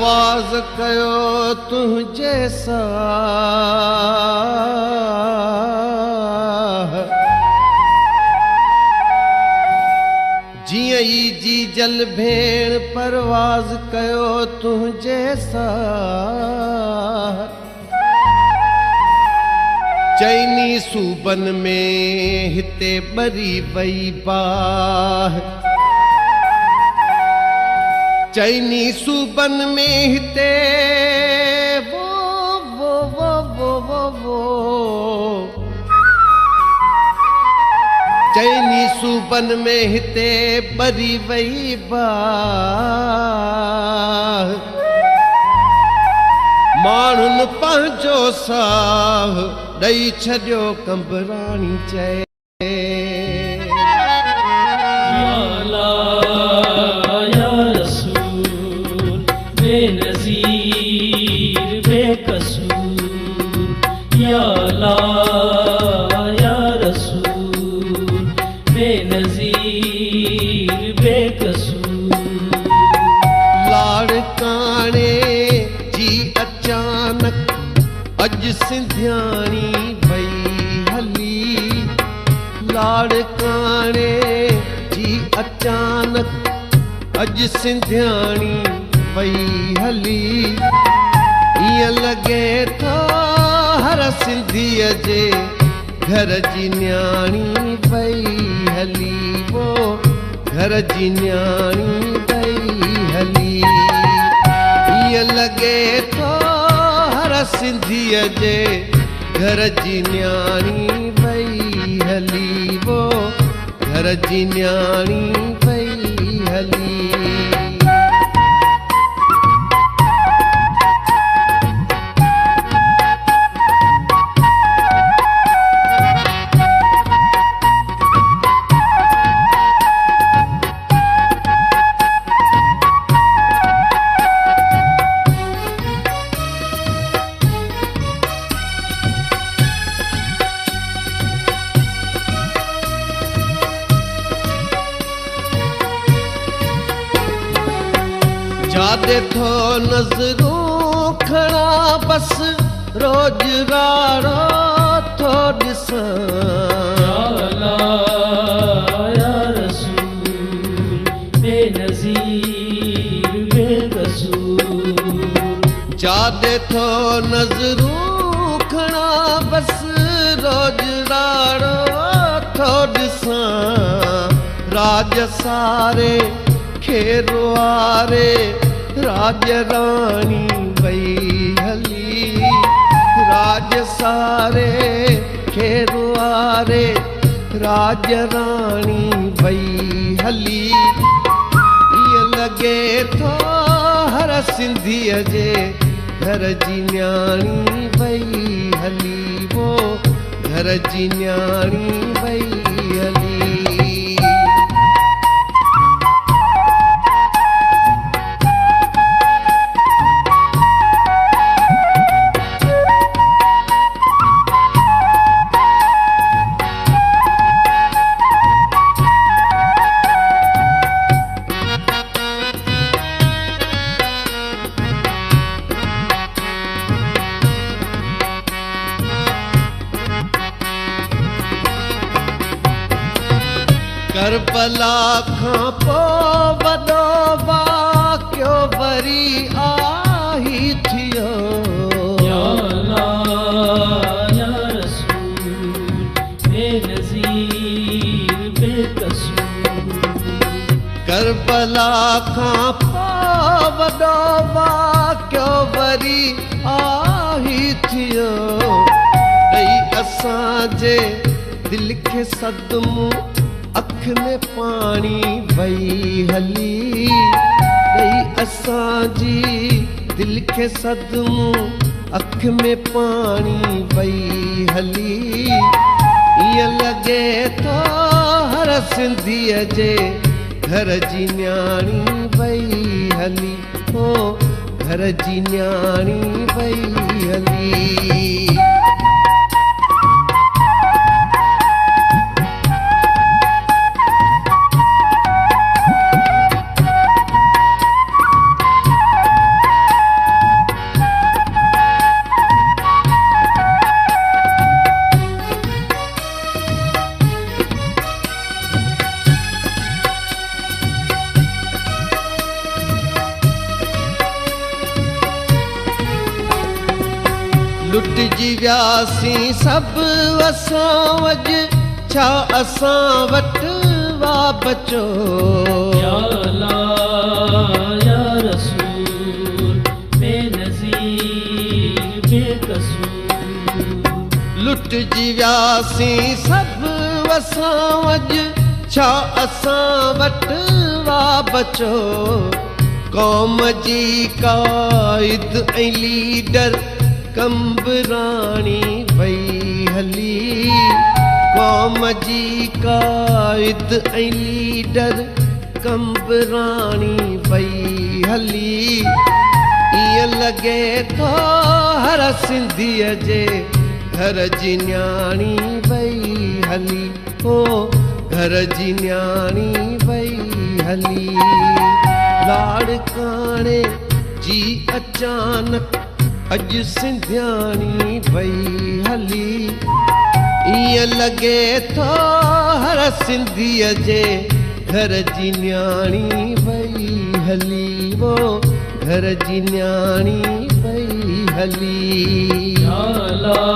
परवाज़ कयो तुंहिंजे साह जियं ई जी जल भेण परवाज़ कयो तुंहिंजे साह चइनी सूबन में हिते ॿरी वई बाह चइनी सूबन में हिते वो चइनी सूबन में हिते ॿरी वई बाह माण्हुनि पंहिंजो साह ॾई छॾियो कंबराणी चए बेनज़ीर बेकसूर या अल्लाह या रसूल बेनज़ीर बेकसूर लाड़काणे जी अचानक अॼु सिंधियाणी वई हली लाड़काणे जी अचानक अॼु सिंधियाणी वई हली ईअं लॻे थो हर सिंधीअ जे घर जी न्याणी वई हली वो घर जी न्याणी वई हली ईअं लॻे थो हर सिंधीअ जे घर जी न्याणी वई हली वो घर जी न्याणी वई हली जादे थो नज़रूं खणा बस रोज राड़ो थो ॾिसां या अल्लाह या रसूल बेनज़ीर बेकसूर जादे थो नज़रूं खणा बस रोज राड़ो थो ॾिसां राज सारे खेरवारे राज रानी वई हली राज सारे खेरवारे राज रानी वई हली ईअं लॻे थो हर सिंधीअ जे घर जी न्याणी वई हली वो घर जी न्याणी वई हली करबला खां पोइ वॾो वाक़ियो वरी आही थियो या अल्लाह या रसूल बेनज़ीर बेकसूर करबला खां पोइ वॾो वाक़ियो वरी आही थियो ॾई असांजे दिलि खे सदमो अख में पानी वई हली ॾई असांजी दिलि खे सदमो अख में पानी वई हली ईअं लॻे थो हर सिंधीअ जे घर जी न्याणी वई हली हो घर जी न्याणी वई हली वियासीं सभु असां वॼु छा असां वटि वा बचो या अल्लाह या रसूल बेनज़ीर बेकसूर लुटिजी वियासीं सभु असां वॼु छा असां वटि वा बचो क़ौम जी काइद ऐं लीडर कंबराणी वई हली क़ौम जी काइद ऐं लीडर कंबराणी वई हली ईअं लॻे थो हर सिंधीअ जे घर जी न्याणी वई हली हो घर जी न्याणी वई हली लाड़काणे जी अचानक अॼु सिंधियाणी वई हली ईअं लॻे थो हर सिंधीअ जे घर जी न्याणी वई हली वो घर जी न्याणी वई हली या अल्लाह